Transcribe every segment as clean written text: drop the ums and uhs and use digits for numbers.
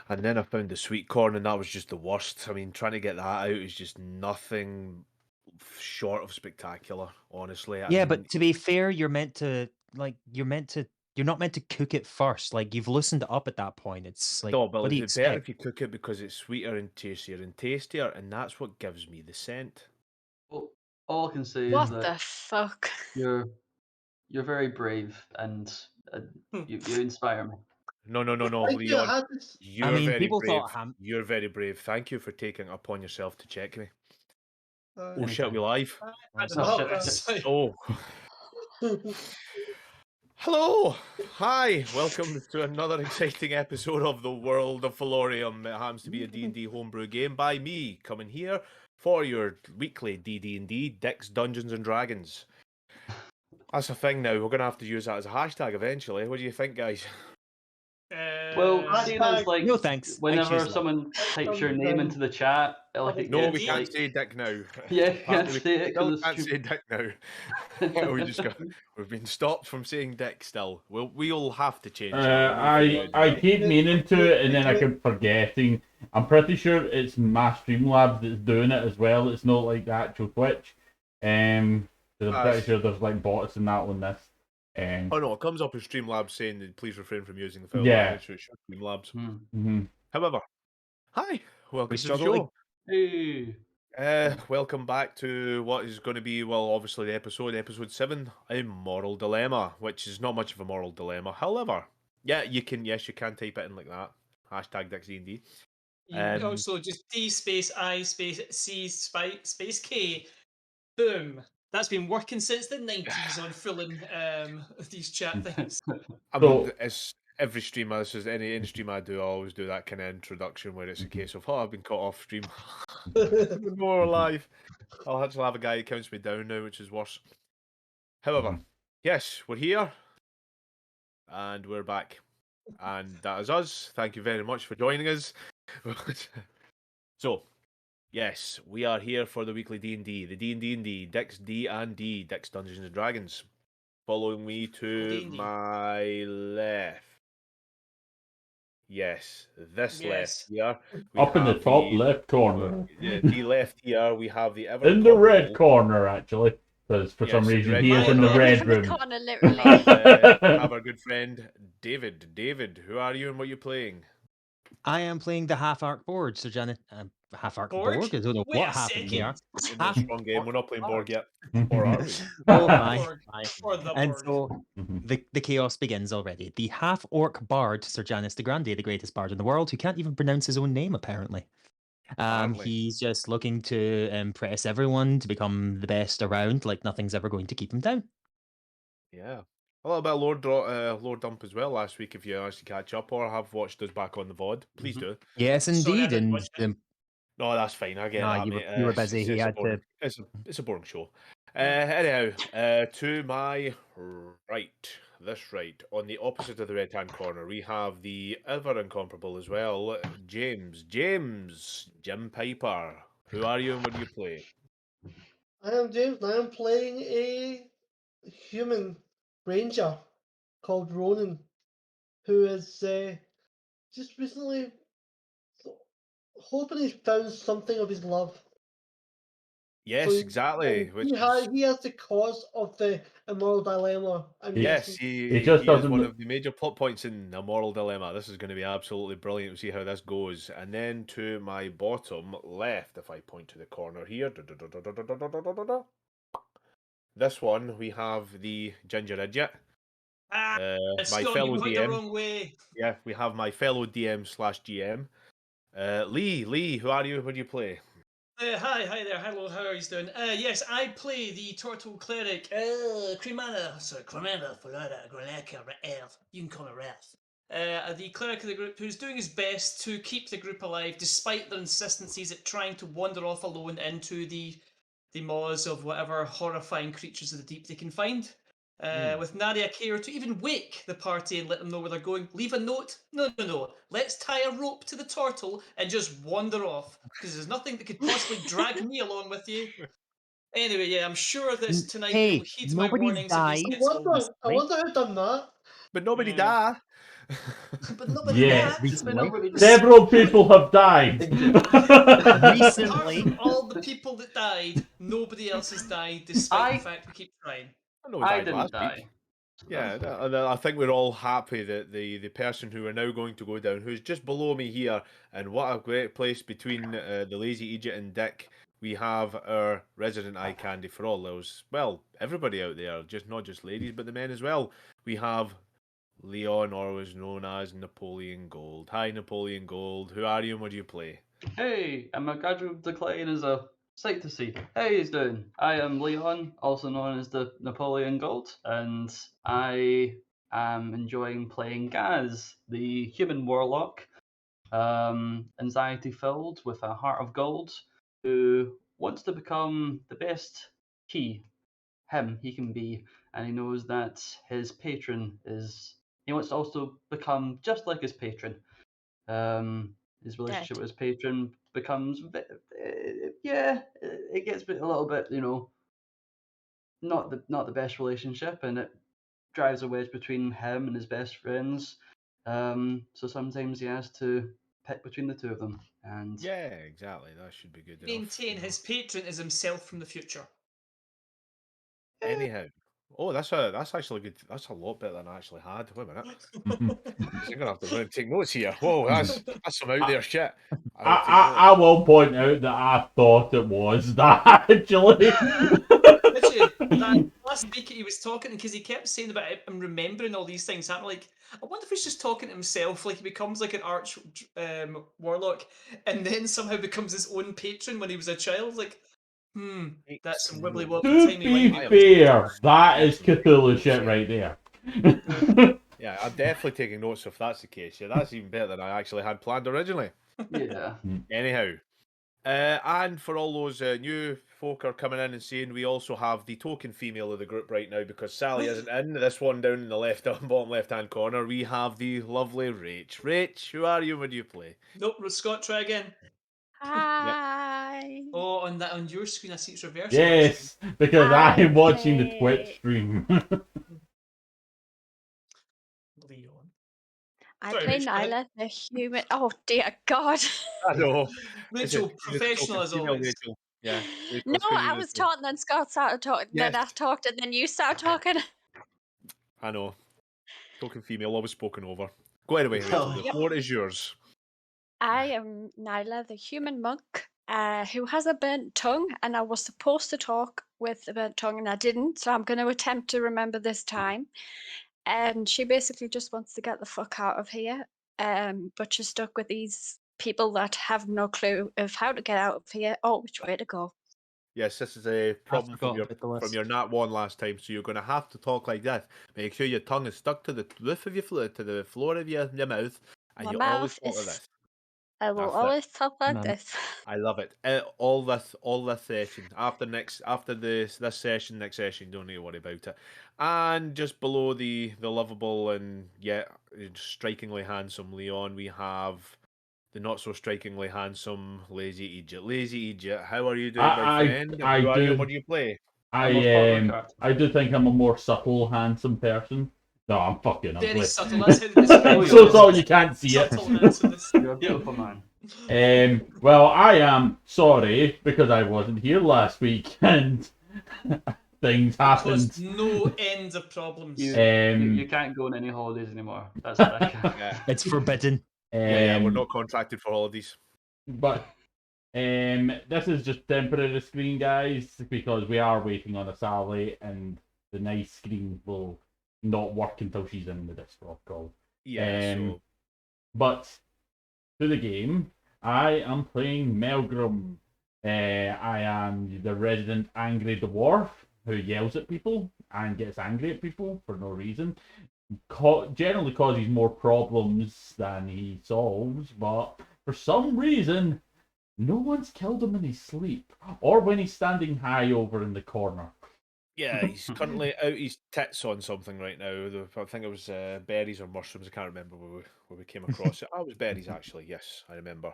And then I found the sweet corn, and that was just the worst. I mean, trying to get that out is just nothing short of spectacular, honestly. I Yeah, mean, but to be fair, you're not meant to cook it first. Like you've loosened it up at that point. It's like, no, but what do is you it better expect? if you cook it because it's sweeter and tastier, and that's what gives me the scent. Well, all I can say is What that the fuck? you're you're very brave and uh, you inspire me. No, no, no, no, Thank you. I Leon. had this. I You're mean, very people brave. thought ham You're very brave. Thank you for taking it upon yourself to check me. Oh shit, we anytime. live. I don't Oh know. shit! It's like, Oh, hello, hi, welcome to another exciting episode of the World of Felorium. It happens to be a D&D homebrew game by me, coming here for your weekly DD&D, Dick's Dungeons and Dragons. That's a thing now. We're gonna have to use that as a hashtag eventually. What do you think, guys? Well, uh, seeing as like No thanks. I whenever choose love. someone types your Thumbs name down. into the chat, like it No, we gets can't like say Dick now. yeah, you can't Apparently we say it still because can't it's say Dick now. We've been stopped from saying Dick still. We'll have to change that. I keep meaning to it, and then I keep forgetting. I'm pretty sure it's my Streamlabs that's doing it as well. It's not like the actual Twitch. 'Cause I'm pretty sure there's like bots and that on this. Oh no, it comes up as Streamlabs saying that please refrain from using the file Yeah. language, so it's Streamlabs. Mhm. However, hi, welcome We to the struggling. show. hey. Welcome back to what is going to be, well, obviously the episode 7, a moral dilemma, which is not much of a moral dilemma. However, you can type it in like that. Hashtag DixD&D. you can Um, also just D space I space C space K. Boom. That's been working since the 90s on filling these chat things. I mean, So- it's every streamer. This is any stream I do. I always do that kind of introduction where it's a case of, oh, I've been caught off stream. More live. I'll actually have a guy who counts me down now, which is worse. However, yes, we're here, and we're back, and that is us. Thank you very much for joining us. So, yes, we are here for the weekly D&D, the D&D, Dick's D&D, Dick's Dungeons and Dragons. Following me to D&D. my left. Yes, this Yes. left here. we Up in the have top left corner. The left here, we have the ever In the red incomparable- corner, actually. Because for Yes, some in the reason red he is in the corner. red In the room. corner, literally. have our good friend David. David, who are you and what are you playing? I am playing the half arc board, so Janet. Half arc Borg? board? I don't know Wait what a happened here. second. In the strong game, we're not playing Borg yet. Or are we? Oh my. Borg. Or the And Borg. so Mhm. the chaos begins already. The half orc bard, Sir Janis de Grande, the greatest bard in the world, who can't even pronounce his own name apparently. Apparently. He's just looking to impress everyone to become the best around, like nothing's ever going to keep him down. Yeah. A little bit of Lord Dump as well last week if you managed to catch up or have watched us back on the VOD. Please do. Yes, Sorry, I indeed. didn't And watch it. No, that's fine. I get Nah, that, you were- mate. you were It's- busy. It's, He it's a had to- boring, it's a boring show. Anyhow, to my right, on the opposite of the red hand corner, we have the ever incomparable as well, Jim Piper. Who are you and what do you play? I am James, and I am playing a human ranger called Ronan, who is just recently hoping he's found something of his love. Yes, So he- exactly. and Which he has the cause of the immoral dilemma. I'm yes, guessing. he just is doesn't one look- of the major plot points in A Moral Dilemma. This is going to be absolutely brilliant. We'll see how this goes. And then to my bottom left, if I point to the corner here, this one we have the Ginger Idiot. Ah, My Scott, you fellow put it the DM. wrong way. Yeah, we have my fellow DM/GM. Lee, who are you? Who do you play? Hi there. Hello, how are you doing? Yes, I play the Turtle Cleric, Cremana, Florida, Graneca, Earth. You can call her Earth. The cleric of the group who's doing his best to keep the group alive despite their insistencies at trying to wander off alone into the maws of whatever horrifying creatures of the deep they can find. With Nadia care to even wake the party and let them know where they're going. Leave a note? No. Let's tie a rope to the turtle and just wander off. Because there's nothing that could possibly drag me along with you. Anyway, yeah, I'm sure this tonight Hey, you will heed my nobody's warnings if this died. I gets old. wonder how done that. But nobody Yeah. die. But nobody Yeah. has. We're not really Several people have died. Recently. Apart from all the people that died, nobody else has died, despite the I- fact we keep trying. I know he I died didn't last die. week. Yeah, and I think we're all happy that the person who we're now going to go down, who's just below me here, and what a great place between the Lazy Egypt and Dick, we have our resident eye candy for all those, well, everybody out there, just not just ladies, but the men as well. We have Leon, always known as Napoleon Gold. Hi, Napoleon Gold. Who are you and what do you play? Hey, and my gradual decline is a sight to see. Hey, he's doing. I am Leon, also known as the Napoleon Gold, and I am enjoying playing Gaz, the human warlock, anxiety filled with a heart of gold, who wants to become the best he can be, and he knows that his patron is. He wants to also become just like his patron. His relationship Dead. with his patron becomes, yeah, it gets a little bit, not the best relationship, and it drives a wedge between him and his best friends. So sometimes he has to pick between the two of them, and Yeah, exactly. That should be good enough. Maintain you know. his patron is himself from the future. Anyhow. Oh, that's actually good. That's a lot better than I actually had. Wait a minute. I'm gonna have to really take notes here. Whoa, that's some out there shit. I will take notes. I will point out that I thought it was that actually. Literally, that last week he was talking because he kept saying about him remembering all these things. I'm like, I wonder if he's just talking to himself, like he becomes like an arch warlock, and then somehow becomes his own patron when he was a child. Like, that's some wibbly wobbly To timey be wimey. fair, that is Cthulhu shit right there. Yeah, I'm definitely taking notes if that's the case. Yeah, that's even better than I actually had planned originally. yeah. Anyhow, and for all those new folk are coming in and saying, we also have the token female of the group right now because Sally isn't in. This one down in the bottom left-hand corner, we have the lovely Rach. Rach, who are you? What do you play? Nope, Scott, try again. Hi. Oh, on your screen, I see it's reversed. Yes, because I I'm watching the play- Twitch stream. Leon. I Sorry, play Rach, go ahead. Nyla, the human. Oh dear God. I know. Rachel, Is it professional token as female, always. Rachel? Yeah. No, Rachel's who I you was do. talking, then Scott started talking, then I Yes. talked, and then you started talking. I know. Token female, always spoken over. Go ahead away, Rachel. Oh, The yep. floor is yours. I am Nyla, the human monk, who has a burnt tongue, and I was supposed to talk with a burnt tongue, and I didn't, so I'm going to attempt to remember this time. And she basically just wants to get the fuck out of here, but she's stuck with these people that have no clue of how to get out of here or which way to go. Yes, this is a problem forgot from your about the list. Nat 1 last time, so you're going to have to talk like this. Make sure your tongue is stuck to the roof of your to the floor of your mouth, and My you always mouth talk like is. this. I will That's it. always talk like Ma'am. this. I love it. All this session after this session, next session, don't need to worry about it. And just below the lovable and yet strikingly handsome Leon, we have the not so strikingly handsome Lazy Egypt. Lazy Egypt, how are you doing, my friend? I Who are you do- and what do you play? I do think I'm a more subtle, handsome person. No, I'm fucking Very ugly. subtle. That's how this I'm so sorry you can't see it. subtle handsomeness. You're a beautiful man. Well, I am sorry because I wasn't here last week and things happened. Caused no end of problems. You can't go on any holidays anymore. That's what I can. Yeah, It's forbidden. yeah, we're not contracted for holidays. But this is just temporary screen, guys, because we are waiting on a Sally, and the nice screen will not work until she's in the Discord call. Yeah, so But to the game, I am playing Melgrim. I am the resident angry dwarf who yells at people and gets angry at people for no reason. Generally causes more problems than he solves, but for some reason, no one's killed him in his sleep or when he's standing high over in the corner. yeah, he's currently out his tits on something right now. I think it was berries or mushrooms. I can't remember where we came across it. Oh, it was berries actually. Yes, I remember.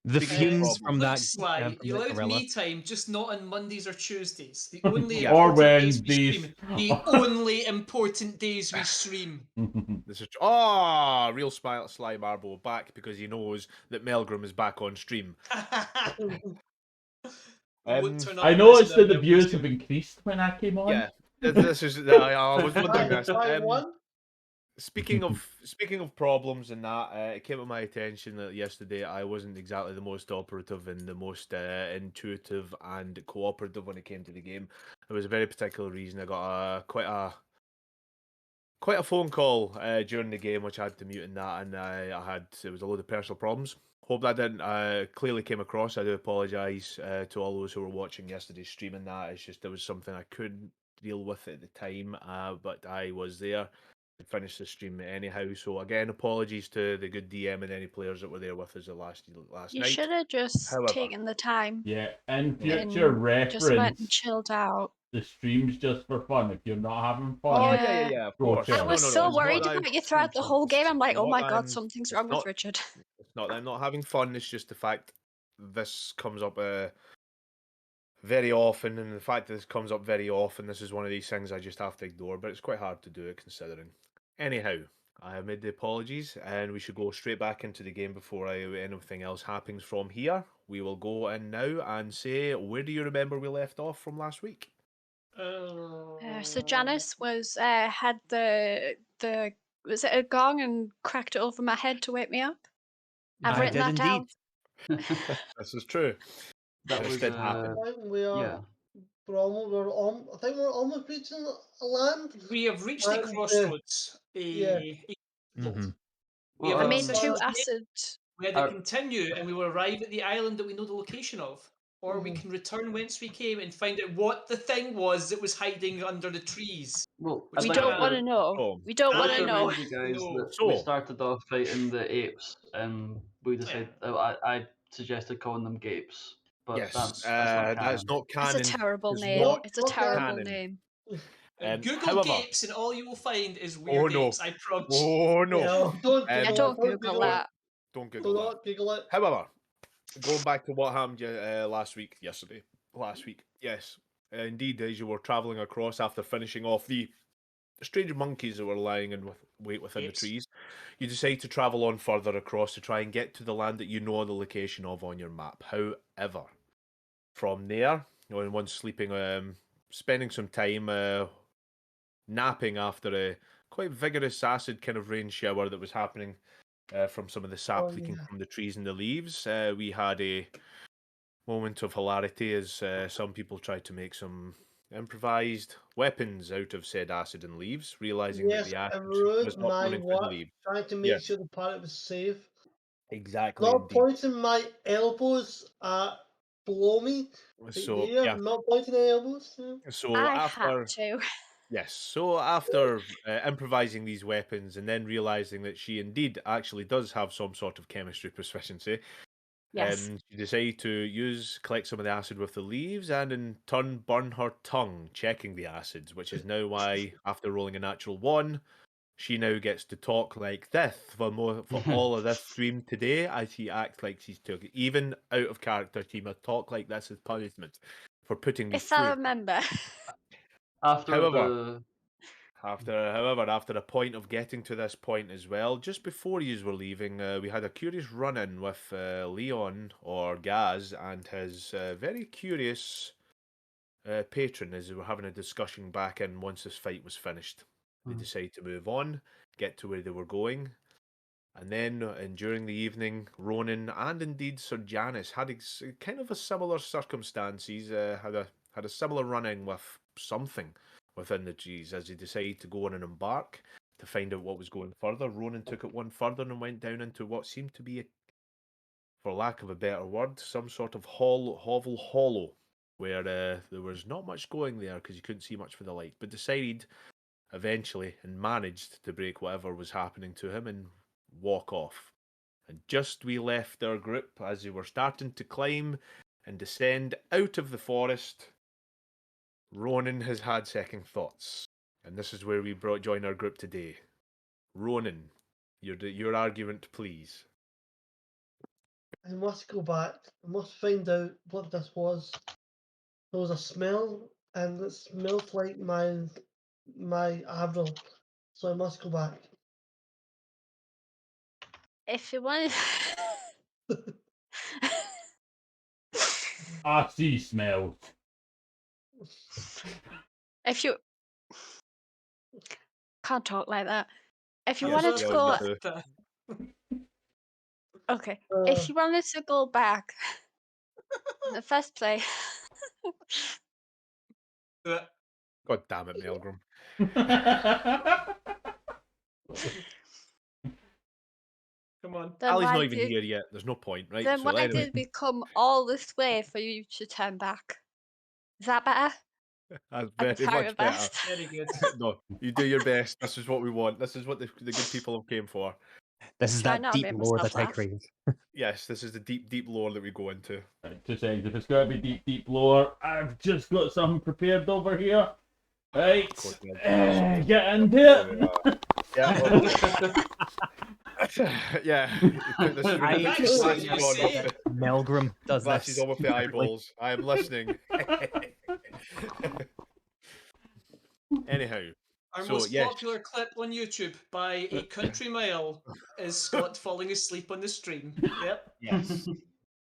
The Speaking of fumes from Look, that, Sly, from you that allowed gorilla. me time, just not on Mondays or Tuesdays. The only Yeah. Or important days we Wednesdays. stream. The only important days we stream. This is real Sly Marble back because he knows that Melgrim is back on stream. Won't turn up I and noticed listen that to the our views videos. have increased when I came on. Yeah, this is. I was wondering this. By one? Speaking of problems and that, it came to my attention that yesterday I wasn't exactly the most operative and the most intuitive and cooperative when it came to the game. There was a very particular reason. I got quite a phone call during the game, which I had to mute in that, and it was a load of personal problems. Hope that didn't clearly came across. I do apologise to all those who were watching yesterday's stream and that. It's just there was something I couldn't deal with at the time, but I was there to finish the stream anyhow. So again, apologies to the good DM and any players that were there with us last You night. should have just However, taken the time Yeah, in Yeah. future and just went and reference, chilled out. the stream's just for fun. If you're not having fun, Oh Yeah. yeah, of Go course. chill. I was No, so it's not worried that I'm- about you throughout the whole game. I'm like, oh not my that god, I'm- something's it's wrong with not- Richard. It's not that I'm not having fun. It's just the fact this comes up very often, and the fact that this comes up very often, this is one of these things I just have to ignore. But it's quite hard to do it considering. Anyhow, I have made the apologies, and we should go straight back into the game before anything else happens from here. We will go in now and say, where do you remember we left off from last week? So Janice was had the was it a gong and cracked it over my head to wake me up? I've I written did that down. indeed. This is true. That This was did happen. I think we are. yeah. I think we're almost reaching a land. We have reached the And, crossroads. yeah. Mhm. We have I a mean, decision Two to make. acid. We either Uh, continue and we will arrive at the island that we know the location of, or we can return whence we came and find out what the thing was that was hiding under the trees. Well, Which I'd We like don't to- want to know. Oh. We don't I'd want like to to know. remind you guys No. that So- we started off fighting the apes, and we decided I suggested calling them gapes, but Yes, that's that's not not It's canon. a terrible It's name. not It's a Okay. terrible canon. name. Google however- gapes and all you will find is weird no. apes, I promise. Oh no! Yeah, don't Um, Yeah, Google don't it, Google that. Don't Do Google that. not Google it. However, going back to what happened last week, yes, indeed, as you were travelling across after finishing off the strange monkeys that were lying in wait within Apes. the trees, you decide to travel on further across to try and get to the land that you know the location of on your map. However, from there, once sleeping, spending some time napping after a quite vigorous acid kind of rain shower that was happening from some of the sap Oh, leaking yeah. from the trees and the leaves. We had a moment of hilarity as some people tried to make some improvised weapons out of said acid and leaves, realizing Yes, that the I acid ruined was not my running through the work leaves. trying to make Yes. sure the pilot was safe. Exactly. Not Indeed. pointing my elbows below me. Right So there, yeah. not pointing the elbows. Yeah. So I after had to. Yes, so after improvising these weapons and then realizing that she indeed actually does have some sort of chemistry proficiency, Yes. she decided to collect some of the acid with the leaves and in turn burn her tongue checking the acids, which is now why, after rolling a natural 1, she now gets to talk like this for all of this stream today, as she acts like she's took even out of character. She must talk like this as punishment for putting me If I through. remember. after However, After a point of getting to this point as well, just before you were leaving, we had a curious run-in with Leon, or Gaz, and his very curious patron as they were having a discussion back in once this fight was finished. They decided to move on, get to where they were going, and then and during the evening, Ronan and indeed Sir Janice had kind of a similar circumstances, had a similar run-in with something within the trees as they decided to go on and embark to find out what was going further. Ronan took it one further and went down into what seemed to be, for lack of a better word, some sort of hovel hollow, where there was not much going there because you couldn't see much for the light, but decided eventually and managed to break whatever was happening to him and walk off. And just we left our group as they were starting to climb and descend out of the forest, Ronan has had second thoughts, and this is where we join our group today. Ronan, your argument, please. I must go back. I must find out what this was. There was a smell, and it smelled like my Avril. So I must go back. If you want. I see smells. If you can't talk like that. If you Yes, wanted to well, go, you do. okay. If you wanted to go back in the first place, God damn it, Melgrim. Come on. then Ali's why not even did here yet. There's no point, right? then So why anyway, did we come all this way for you to turn back? Is that better? that's At the very part much of better. best. Very good. No, you do your best. This is what we want. This is what the good people have came for. This is Try that not to deep make lore myself that I laugh. crave. Yes, this is the deep, deep lore that we go into. Right, 2 seconds. If it's going to be deep, deep lore, I've just got something prepared over here. Right. Course, yeah. Get into it. Yeah, yeah. Put this I- glasses Actually, you on say- with Melgrim does glasses this. on with the eyeballs. I am listening. Anyhow, Our So, most yes. popular clip on YouTube by a country mile is Scott falling asleep on the stream. Yep. yes.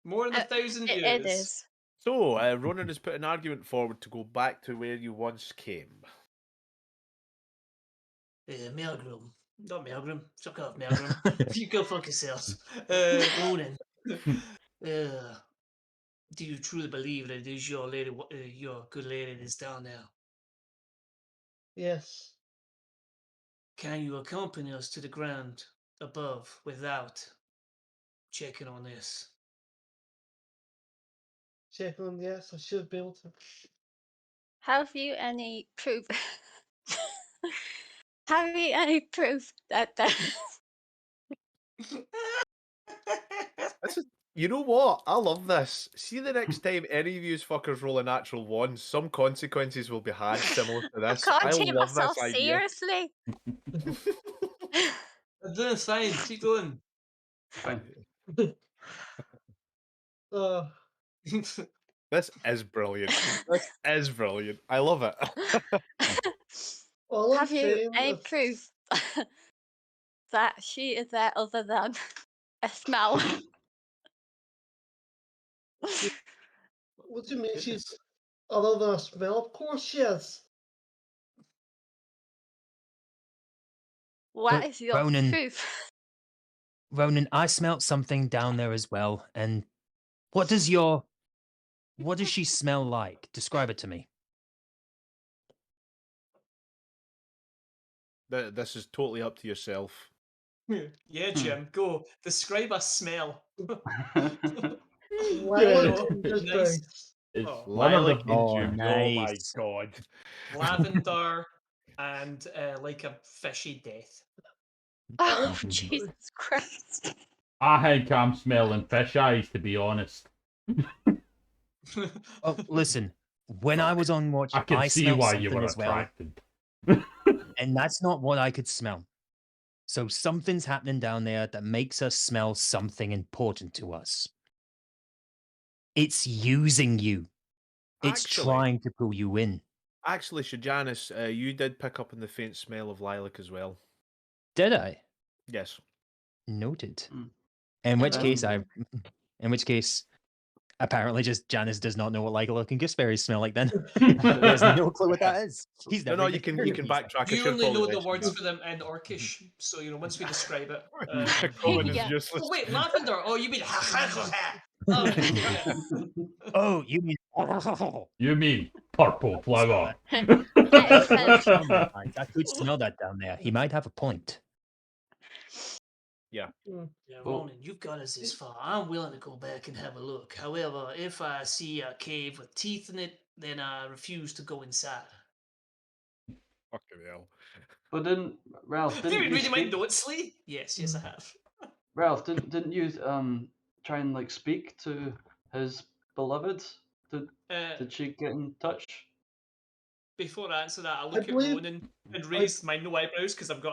More than 1,000 views. It is. So, Ronan has put an argument forward to go back to where you once came. Melgrim. Not Melgrim. Suck off, Melgrim. You go fuck yourselves. Ronan. Do you truly believe that it is your lady, your good lady that's down there? Yes. Can you accompany us to the ground above without checking on this? Check on yes, I should be able to. Have you any proof? Have you any proof that This is, you know what? I love this. See, the next time any of you fuckers roll a natural one, some consequences will be had similar to I this. can't I take love myself this idea. seriously? I'm doing fine. Keep going. Fine. Uh, This is brilliant. This is brilliant. I love it. all I'm Have you saying any is- proof that she is there other than a smell? What do you mean she's other than a smell? Of course she is. What But is your Ronan- proof? Ronan, I smelt something down there as well. And what does she smell like? Describe it to me. This is totally up to yourself. Yeah, Jim, go. Describe a smell. Lilac Oh, and just nice. nice. It's Oh. one of the Lilac and Oh, June. Oh my nice. god. Lavender and like a fishy death. Oh, Jesus Christ. I think I'm smelling fish eyes, to be honest. Oh, listen. When I was on watch, I can see smelled why you something were as well, attracted. and that's not what I could smell. So something's happening down there that makes us smell something important to us. It's using you. It's Actually- trying to pull you in. Actually, Shajanis, you did pick up on the faint smell of lilac as well. Did I? Yes. Noted. Hmm. In which Um, case, apparently, just Janice does not know what lilac and gooseberries smell like. Then he has no clue what that is. He's No, never no, even you can heard of these things. backtrack. I You should only know probably the mention words that. for them in Orcish, so once we describe it. Common is Yeah. useless. Oh wait, lavender. Oh, you mean ha. Oh, yeah. Oh, you mean? You mean purple flower? I could smell that down there. He might have a point. Yeah, Ronan, you've got us this far. I'm willing to go back and have a look. However, if I see a cave with teeth in it, then I refuse to go inside. Fucking hell. But didn't Ralph? Have you Didn't been you reading my speak? notes, Lee? Yes, I have. Ralph, didn't you try and like speak to his beloved? Did she get in touch? Before I answer that, I look at believe- Ronan and raise my no eyebrows because I've got a